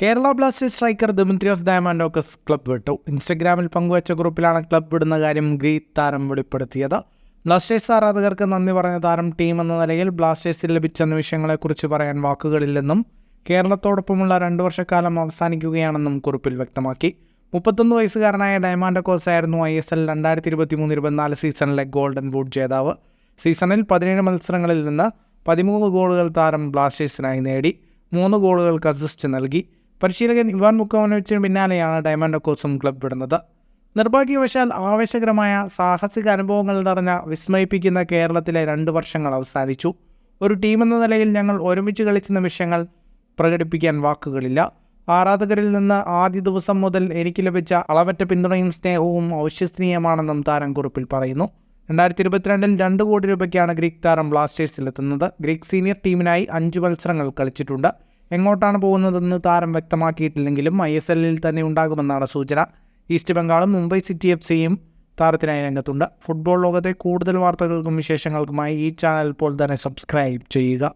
Kerala blasters striker Dimitrios Diamantakos club വിട്ടു. ഇൻസ്റ്റഗ്രാമിൽ പങ്കുവച്ച കുറിപ്പിലാണ് ക്ലബ്ബ് വിടുന്ന കാര്യം ഗ്രീക്ക് താരം വെളിപ്പെടുത്തിയത്. ബ്ലാസ്റ്റേഴ്സ് ആരാധകർക്ക് നന്ദി പറഞ്ഞ താരം ടീം എന്ന നിലയിൽ ബ്ലാസ്റ്റേഴ്സിൽ ലഭിച്ച നിമിഷങ്ങളെക്കുറിച്ച് പറയാൻ വാക്കുകളില്ലെന്നും കേരളത്തോടൊപ്പമുള്ള 2 വർഷക്കാലം അവസാനിക്കുകയാണെന്നും കുറിപ്പിൽ വ്യക്തമാക്കി. 31 വയസ്സുകാരനായ ഡയമൻഡോക്കോസ് ആയിരുന്നു ISL 2023-24 സീസണിലെ ഗോൾഡൻ ബൂട്ട് ജേതാവ്. സീസണിൽ 17 മത്സരങ്ങളിൽ നിന്ന് 13 ഗോളുകൾ താരം ബ്ലാസ്റ്റേഴ്സിനായി നേടി. 3 ഗോളുകൾക്ക് അസിസ്റ്റ് നൽകി. പരിശീലകൻ ഇവാൻ മുക്കോവനോവിച്ചിന് പിന്നാലെയാണ് ഡയമൻഡോക്കോസും ക്ലബ്ബ് വിടുന്നത്. നിർഭാഗ്യവശാൽ ആവേശകരമായ സാഹസിക അനുഭവങ്ങൾ നിറഞ്ഞ വിസ്മയിപ്പിക്കുന്ന കേരളത്തിലെ 2 വർഷങ്ങൾ അവസാനിച്ചു. ഒരു ടീമെന്ന നിലയിൽ ഞങ്ങൾ ഒരുമിച്ച് കളിച്ച നിമിഷങ്ങൾ പ്രകടിപ്പിക്കാൻ വാക്കുകളില്ല. ആരാധകരിൽ നിന്ന് ആദ്യ ദിവസം മുതൽ എനിക്ക് ലഭിച്ച അളവറ്റ പിന്തുണയും സ്നേഹവും അവിശ്വസനീയമാണെന്നും താരം കുറിപ്പിൽ പറയുന്നു. 2022 2 കോടി രൂപയ്ക്കാണ് ഗ്രീക്ക് താരം ബ്ലാസ്റ്റേഴ്സിലെത്തുന്നത്. ഗ്രീക്ക് സീനിയർ ടീമിനായി 5 മത്സരങ്ങൾ കളിച്ചിട്ടുണ്ട്. എങ്ങോട്ടാണ് പോകുന്നതെന്ന് താരം വ്യക്തമാക്കിയിട്ടില്ലെങ്കിലും ISLൽ തന്നെ ഉണ്ടാകുമെന്നാണ് സൂചന. ഈസ്റ്റ് ബംഗാളും മുംബൈ സിറ്റി FCയും താരത്തിനായി രംഗത്തുണ്ട്. ഫുട്ബോൾ ലോകത്തെ കൂടുതൽ വാർത്തകൾക്കും വിശേഷങ്ങൾക്കുമായി ഈ ചാനൽ ഇപ്പോൾ തന്നെ സബ്സ്ക്രൈബ് ചെയ്യുക.